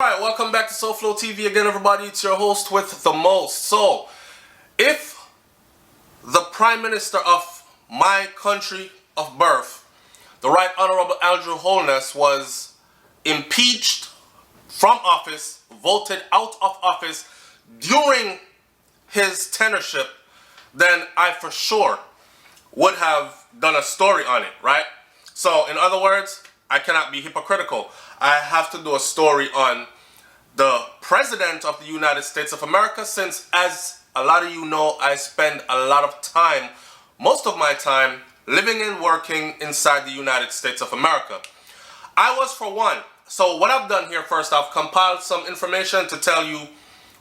Alright, welcome back to SouFLoTV again, everybody. It's your host with the most. So, if the Prime Minister of my country of birth, the Right Honorable Andrew Holness, was impeached from office, voted out of office during his tenureship, then I for sure would have done a story on it, right? So, in other words, I cannot be hypocritical. I have to do a story on the President of the United States of America, since, as a lot of you know, I spend a lot of time, most of my time, living and working inside the United States of America. I was for one. So what I've done here, first, I've compiled some information to tell you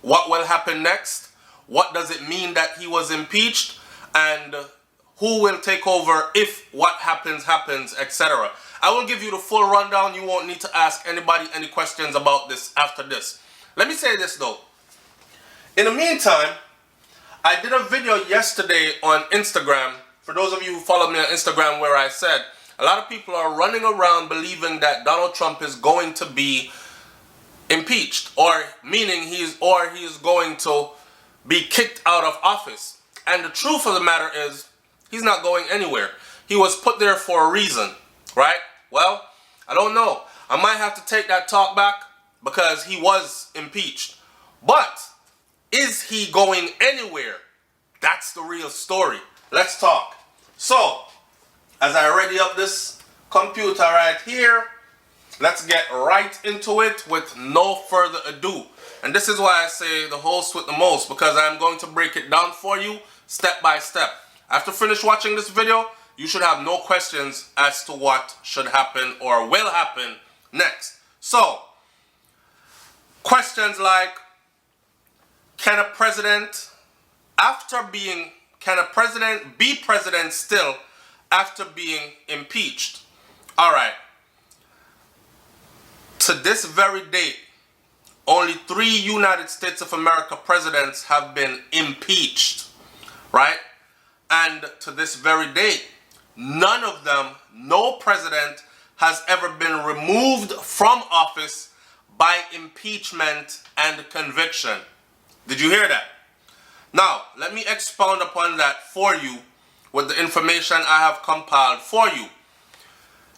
what will happen next, what does it mean that he was impeached, and who will take over if what happens, etc. I will give you the full rundown. You won't need to ask anybody any questions about this after this. Let me say this though. In the meantime, I did a video yesterday on Instagram. For those of you who follow me on Instagram, where I said a lot of people are running around believing that Donald Trump is going to be impeached, or meaning he is going to be kicked out of office. And the truth of the matter is, he's not going anywhere. He was put there for a reason, right? Well, I don't know. I might have to take that talk back because he was impeached. But is he going anywhere? That's the real story. Let's talk. So, as I ready up this computer right here, let's get right into it with no further ado. And this is why I say the host with the most, because I'm going to break it down for you step by step. After finish watching this video, you should have no questions as to what should happen or will happen next. So, questions like, can a president be president still after being impeached? Alright. To this very date, only 3 United States of America presidents have been impeached, right? And to this very date, none of them, no president, has ever been removed from office by impeachment and conviction. Did you hear that? Now, let me expound upon that for you with the information I have compiled for you.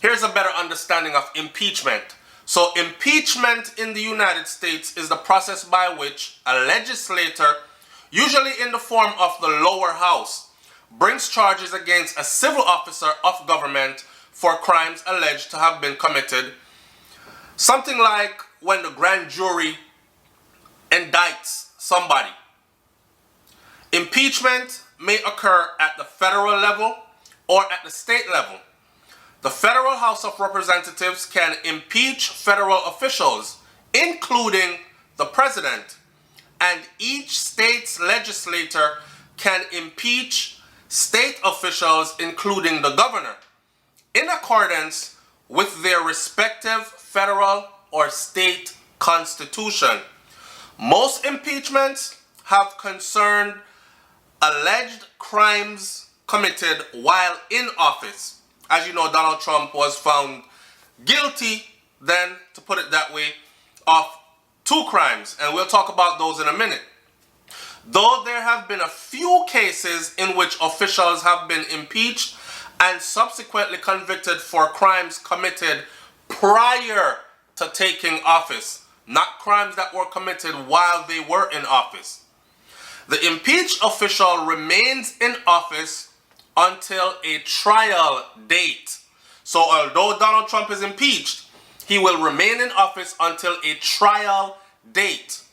Here's a better understanding of impeachment. So, impeachment in the United States is the process by which a legislator, usually in the form of the lower house, brings charges against a civil officer of government for crimes alleged to have been committed. Something like when the grand jury indicts somebody. Impeachment may occur at the federal level or at the state level. The Federal House of Representatives can impeach federal officials, including the president, and each state's legislator can impeach state officials, including the governor, in accordance with their respective federal or state constitution. Most impeachments have concerned alleged crimes committed while in office. As you know, Donald Trump was found guilty, then, to put it that way, of 2 crimes, and we'll talk about those in a minute. Though there have been a few cases in which officials have been impeached and subsequently convicted for crimes committed prior to taking office, not crimes that were committed while they were in office. The impeached official remains in office until a trial date. So although Donald Trump is impeached, he will remain in office until a trial date.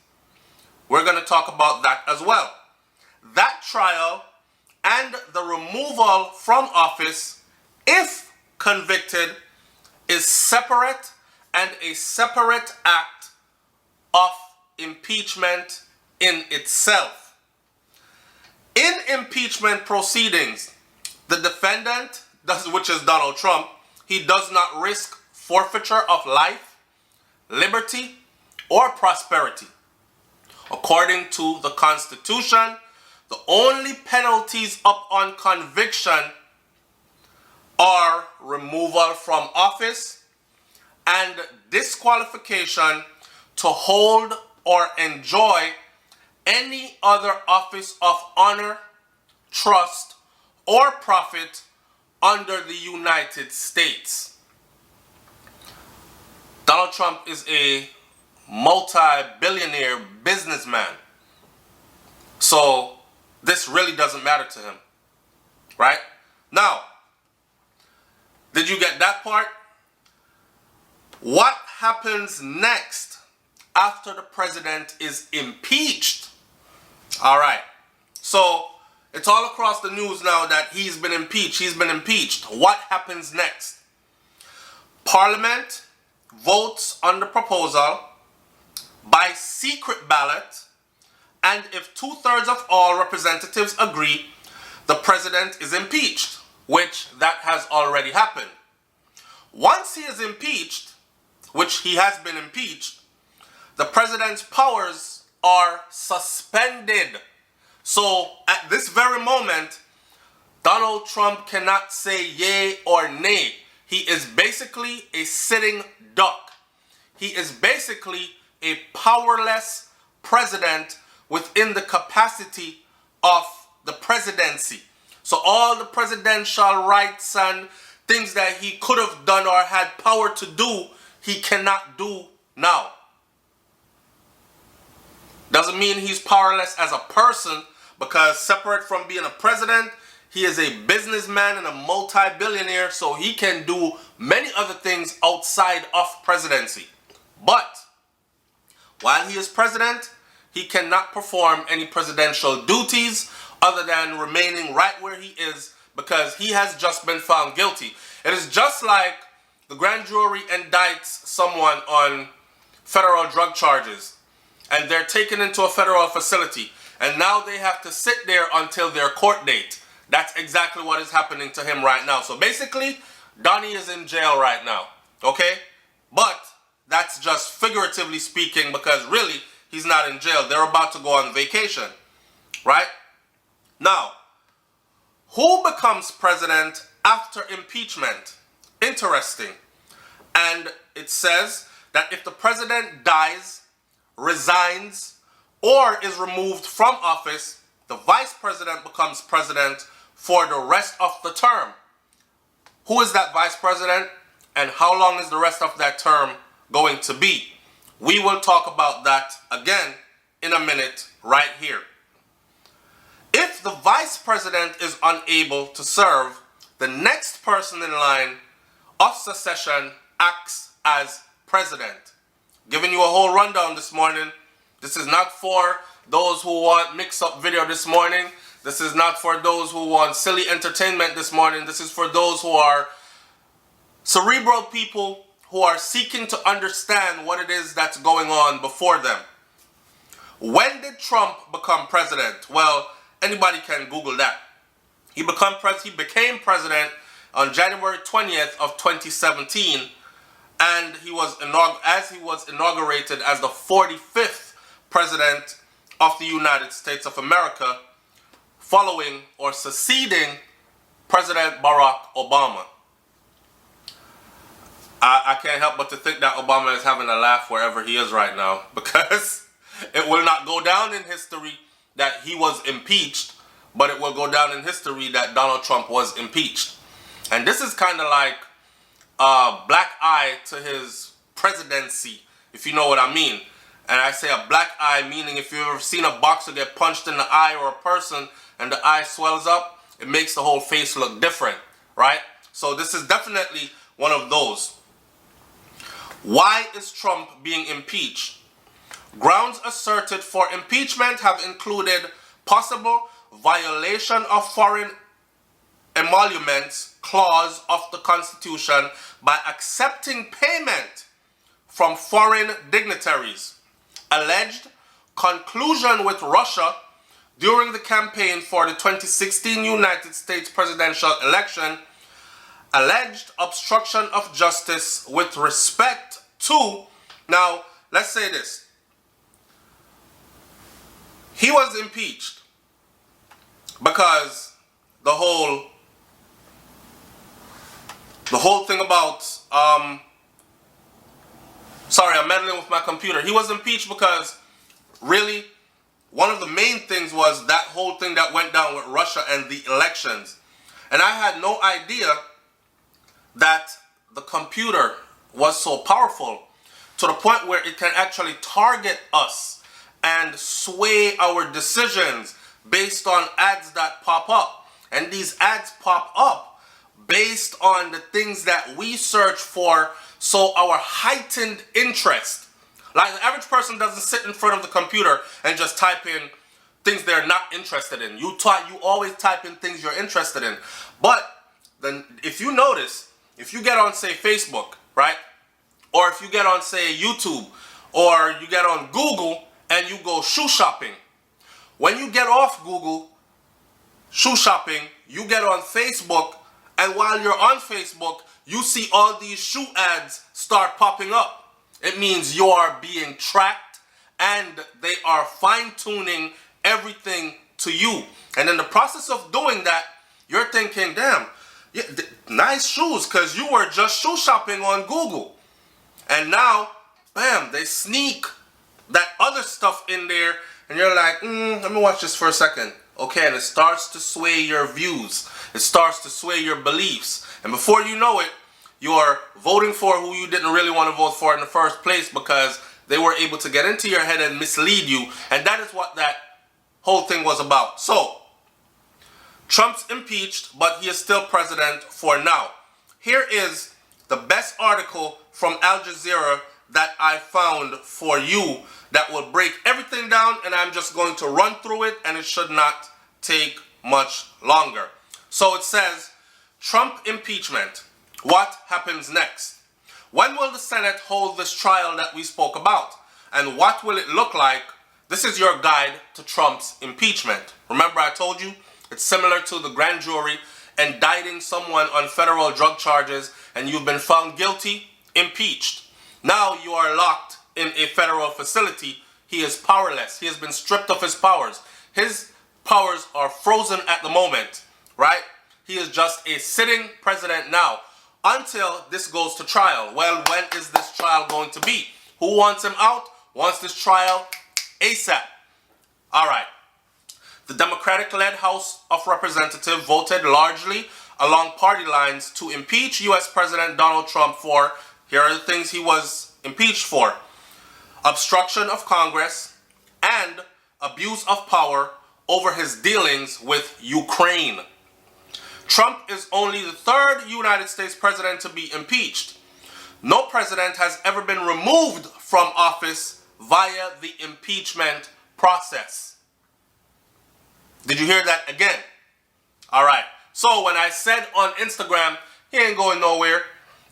We're going to talk about that as well. That trial and the removal from office, if convicted, is separate and a separate act of impeachment in itself. In impeachment proceedings, the defendant, which is Donald Trump, he does not risk forfeiture of life, liberty, or prosperity. According to the Constitution, the only penalties up on conviction are removal from office and disqualification to hold or enjoy any other office of honor, trust, or profit under the United States. Donald Trump is a multi-billionaire businessman. So this really doesn't matter to him, right? Now, did you get that part? What happens next after the president is impeached? All right. So it's all across the news now that he's been impeached. He's been impeached. What happens next? Parliament votes on the proposal by secret ballot, and if 2/3 of all representatives agree, the president is impeached, which that has already happened. Once he is impeached, which he has been impeached, the president's powers are suspended. So at this very moment, Donald Trump cannot say yay or nay. He is basically a sitting duck. He is basically a powerless president within the capacity of the presidency. So all the presidential rights and things that he could have done or had power to do, he cannot do now. Doesn't mean he's powerless as a person, because separate from being a president, he is a businessman and a multi-billionaire, so he can do many other things outside of presidency. But while he is president, he cannot perform any presidential duties other than remaining right where he is, because he has just been found guilty. It is just like the grand jury indicts someone on federal drug charges, and they're taken into a federal facility, and now they have to sit there until their court date. That's exactly what is happening to him right now. So basically, Donnie is in jail right now, okay? But that's just figuratively speaking, because really, he's not in jail. They're about to go on vacation, right? Now, who becomes president after impeachment? Interesting. And it says that if the president dies, resigns, or is removed from office, the vice president becomes president for the rest of the term. Who is that vice president, and how long is the rest of that term going to be? We will talk about that again in a minute right here. If the vice president is unable to serve, the next person in line of succession acts as president. Giving you a whole rundown this morning. This is not for those who want mix-up video this morning. This is not for those who want silly entertainment this morning. This is for those who are cerebral people who are seeking to understand what it is that's going on before them. When did Trump become president? Well, anybody can Google that. He became president on January 20th of 2017, and he was inaugurated as the 45th president of the United States of America, following or succeeding President Barack Obama. I can't help but to think that Obama is having a laugh wherever he is right now, because it will not go down in history that he was impeached, but it will go down in history that Donald Trump was impeached. And this is kind of like a black eye to his presidency, if you know what I mean. And I say a black eye meaning if you've ever seen a boxer get punched in the eye, or a person, and the eye swells up, it makes the whole face look different, right? So this is definitely one of those. Why is Trump being impeached? Grounds asserted for impeachment have included possible violation of foreign emoluments clause of the Constitution by accepting payment from foreign dignitaries, alleged collusion with Russia during the campaign for the 2016 United States presidential election, alleged obstruction of justice with respect to, now let's say this, he was impeached because the whole thing about Sorry, I'm meddling with my computer. He was impeached because, really, one of the main things was that whole thing that went down with Russia and the elections. And I had no idea that the computer was so powerful to the point where it can actually target us and sway our decisions based on ads that pop up. And these ads pop up based on the things that we search for, so our heightened interest. Like, the average person doesn't sit in front of the computer and just type in things they're not interested in. You always type in things you're interested in. But then if you notice, if you get on, say, Facebook, right? Or if you get on, say, YouTube, or you get on Google and you go shoe shopping. When you get off Google shoe shopping, you get on Facebook, and while you're on Facebook, you see all these shoe ads start popping up. It means you are being tracked, and they are fine-tuning everything to you. And in the process of doing that, you're thinking, damn, yeah, nice shoes, because you were just shoe shopping on Google. And now, bam, they sneak that other stuff in there, and you're like, let me watch this for a second. Okay, and it starts to sway your views. It starts to sway your beliefs. And before you know it, you're voting for who you didn't really want to vote for in the first place, because they were able to get into your head and mislead you. And that is what that whole thing was about. So, Trump's impeached, but he is still president for now. Here is the best article from Al Jazeera that I found for you that will break everything down, and I'm just going to run through it, and it should not take much longer. So it says, Trump impeachment. What happens next? When will the Senate hold this trial that we spoke about? And what will it look like? This is your guide to Trump's impeachment. Remember, I told you it's similar to the grand jury indicting someone on federal drug charges, and you've been found guilty, impeached. Now you are locked in a federal facility. He is powerless. He has been stripped of his powers. His powers are frozen at the moment, right? He is just a sitting president now until this goes to trial. Well, when is this trial going to be? Who wants him out? Wants this trial ASAP. All right. The Democratic-led House of Representatives voted largely along party lines to impeach U.S. President Donald Trump for, here are the things he was impeached for: obstruction of Congress and abuse of power over his dealings with Ukraine. Trump is only the third United States president to be impeached. No president has ever been removed from office via the impeachment process. Did you hear that again? All right. So when I said on Instagram, he ain't going nowhere,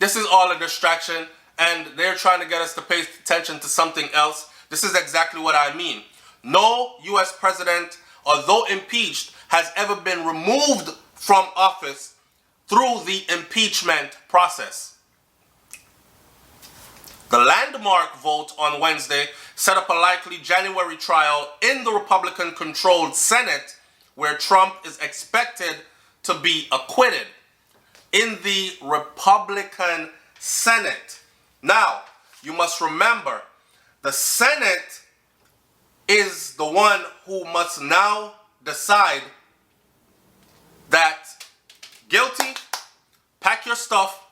this is all a distraction, and they're trying to get us to pay attention to something else. This is exactly what I mean. No U.S. president, although impeached, has ever been removed from office through the impeachment process. The landmark vote on Wednesday set up a likely January trial in the Republican-controlled Senate, where Trump is expected to be acquitted. In the Republican Senate. Now, you must remember, the Senate is the one who must now decide that guilty, pack your stuff,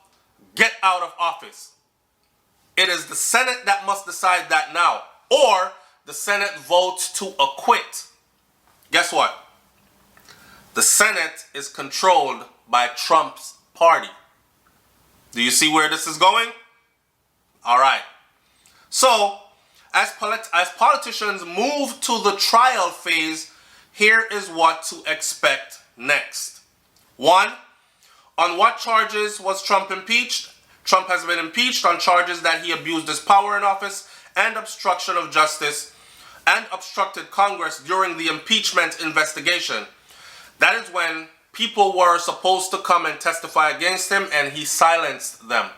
get out of office. It is the Senate that must decide that now, or the Senate votes to acquit. Guess what? The Senate is controlled by Trump's party. Do you see where this is going? All right. So, as politicians move to the trial phase, here is what to expect next. 1. On what charges was Trump impeached? Trump has been impeached on charges that he abused his power in office and obstruction of justice and obstructed Congress during the impeachment investigation. That is when people were supposed to come and testify against him, and he silenced them.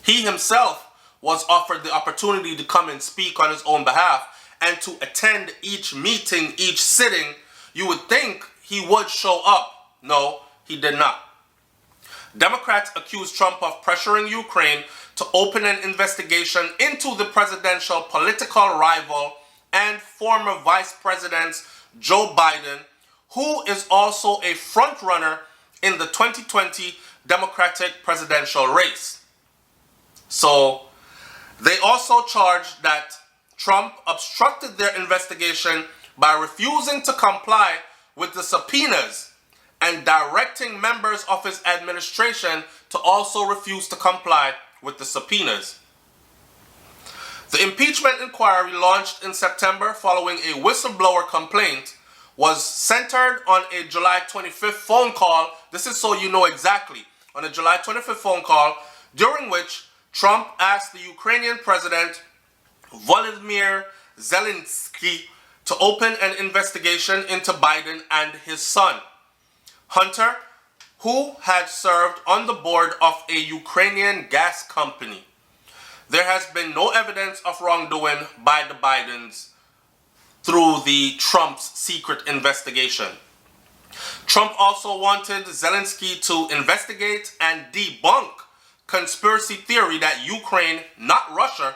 He himself was offered the opportunity to come and speak on his own behalf and to attend each meeting, each sitting. You would think he would show up. No, he did not. Democrats accused Trump of pressuring Ukraine to open an investigation into the presidential political rival and former Vice President Joe Biden, who is also a frontrunner in the 2020 Democratic presidential race. So they also charged that Trump obstructed their investigation by refusing to comply with the subpoenas and directing members of his administration to also refuse to comply with the subpoenas. The impeachment inquiry, launched in September following a whistleblower complaint, was centered on a July 25th phone call. This is so you know exactly. On a July 25th phone call, during which Trump asked the Ukrainian President Volodymyr Zelensky to open an investigation into Biden and his son, Hunter, who had served on the board of a Ukrainian gas company. There has been no evidence of wrongdoing by the Bidens through the Trump's secret investigation. Trump also wanted Zelensky to investigate and debunk conspiracy theory that Ukraine, not Russia,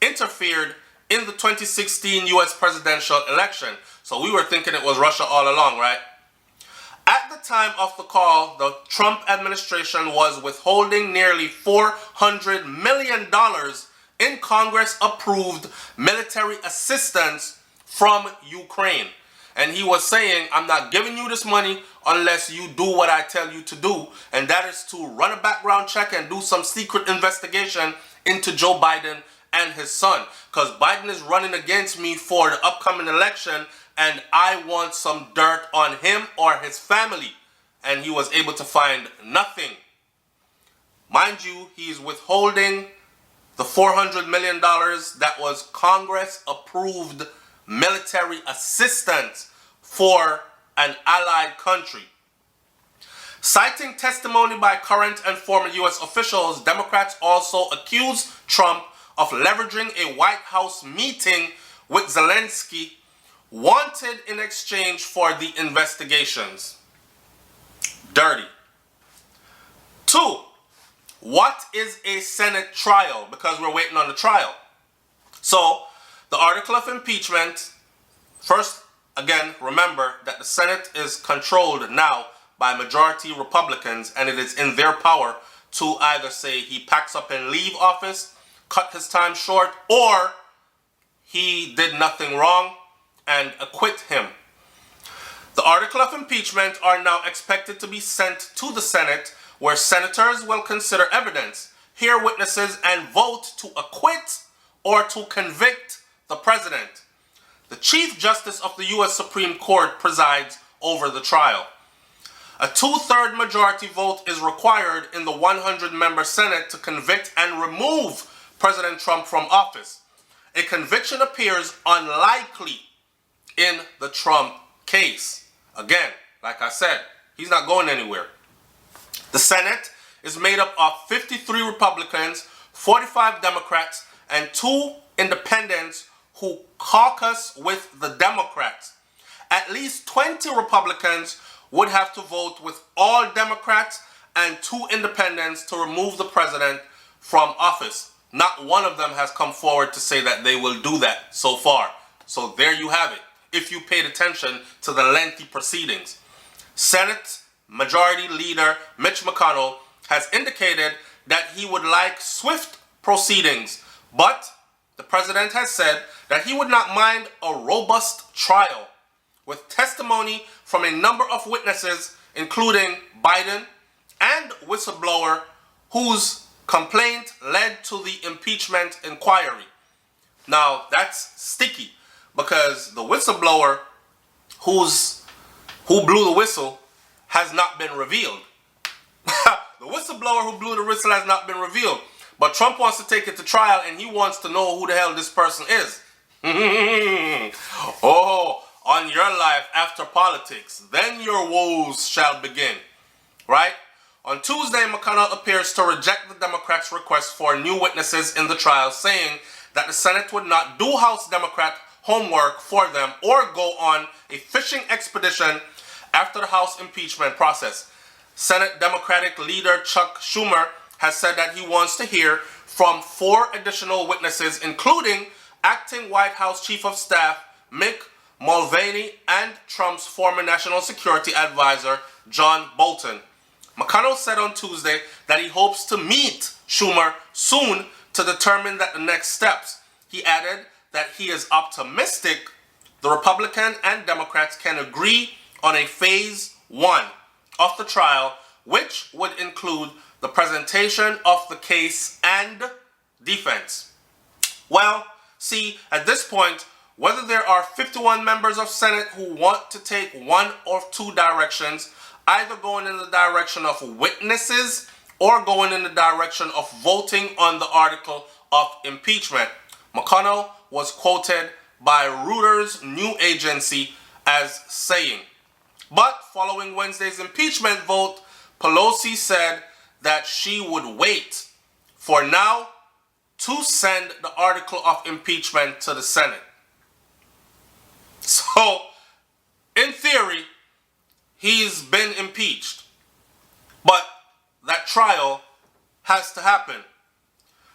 interfered in the 2016 US presidential election. So we were thinking it was Russia all along, right? At the time of the call, the Trump administration was withholding nearly $400 million in Congress-approved military assistance from Ukraine. And he was saying, I'm not giving you this money unless you do what I tell you to do. And that is to run a background check and do some secret investigation into Joe Biden and his son. Because Biden is running against me for the upcoming election, and I want some dirt on him or his family. And he was able to find nothing. Mind you, he's withholding the $400 million that was Congress-approved military assistance for an allied country. Citing testimony by current and former U.S. officials, Democrats also accused Trump of leveraging a White House meeting with Zelensky wanted in exchange for the investigations. Dirty. 2. What is a Senate trial? Because we're waiting on the trial. So, the article of impeachment, first, again, remember that the Senate is controlled now by majority Republicans, and it is in their power to either say he packs up and leave office, cut his time short, or he did nothing wrong and acquit him. The article of impeachment are now expected to be sent to the Senate, where senators will consider evidence, hear witnesses, and vote to acquit or to convict the president. The Chief Justice of the U.S. Supreme Court presides over the trial. A 2/3 majority vote is required in the 100-member Senate to convict and remove President Trump from office. A conviction appears unlikely in the Trump case. Again, like I said, he's not going anywhere. The Senate is made up of 53 Republicans, 45 Democrats, and 2 independents who caucus with the Democrats. At least 20 Republicans would have to vote with all Democrats and 2 independents to remove the president from office. Not one of them has come forward to say that they will do that so far. So there you have it, if you paid attention to the lengthy proceedings. Senate Majority Leader Mitch McConnell has indicated that he would like swift proceedings, but the president has said that he would not mind a robust trial with testimony from a number of witnesses, including Biden and whistleblower whose complaint led to the impeachment inquiry. Now, that's sticky because the whistleblower who blew the whistle has not been revealed. The whistleblower who blew the whistle has not been revealed. But Trump wants to take it to trial, and he wants to know who the hell this person is. Oh, on your life after politics, then your woes shall begin. Right? On Tuesday, McConnell appears to reject the Democrats' request for new witnesses in the trial, saying that the Senate would not do House Democrat homework for them or go on a fishing expedition after the House impeachment process. Senate Democratic leader Chuck Schumer has said that he wants to hear from 4 additional witnesses, including acting White House Chief of Staff Mick Mulvaney and Trump's former National Security Advisor John Bolton. McConnell said on Tuesday that he hopes to meet Schumer soon to determine the next steps. He added that he is optimistic the Republicans and Democrats can agree on a phase 1 of the trial, which would include the presentation of the case and defense. Well, see, at this point, whether there are 51 members of Senate who want to take one or two directions, either going in the direction of witnesses or going in the direction of voting on the article of impeachment. McConnell was quoted by Reuters news agency as saying, but following Wednesday's impeachment vote, Pelosi said that she would wait for now to send the article of impeachment to the Senate. So, in theory, he's been impeached, but that trial has to happen.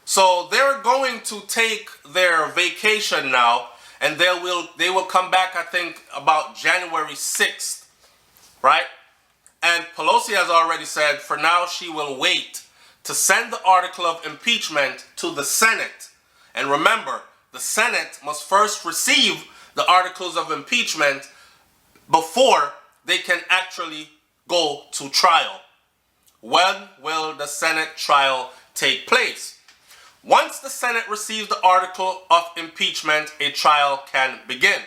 So they're going to take their vacation now, and they will come back, I think, about January 6th, right? And Pelosi has already said for now she will wait to send the article of impeachment to the Senate. And remember, the Senate must first receive the articles of impeachment before they can actually go to trial. When will the Senate trial take place? Once the Senate receives the article of impeachment, a trial can begin.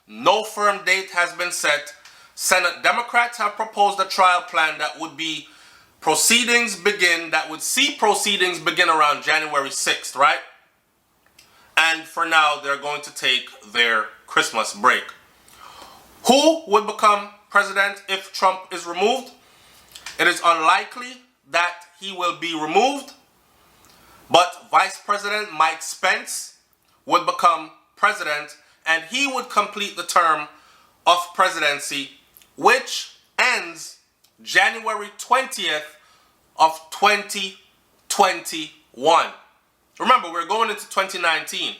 No firm date has been set. Senate Democrats have proposed a trial plan that would see proceedings begin around January 6th, right? And for now, they're going to take their Christmas break. Who would become president if Trump is removed? It is unlikely that he will be removed, but Vice President Mike Pence would become president, and he would complete the term of presidency, which ends January 20th of 2021. Remember, we're going into 2019,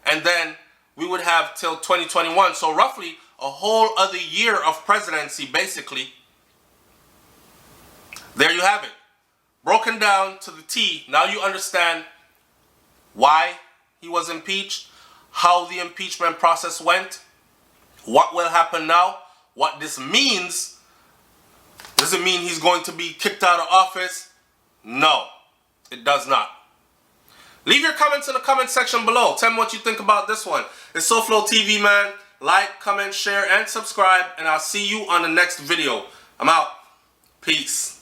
and then we would have till 2021, so roughly a whole other year of presidency, basically. There you have it. Broken down to the T. Now you understand why he was impeached, how the impeachment process went, what will happen now, what this means. Does it mean he's going to be kicked out of office? No, it does not. Leave your comments in the comment section below. Tell me what you think about this one. It's SouFLoTV, man. Like, comment, share, and subscribe, and I'll see you on the next video. I'm out. Peace.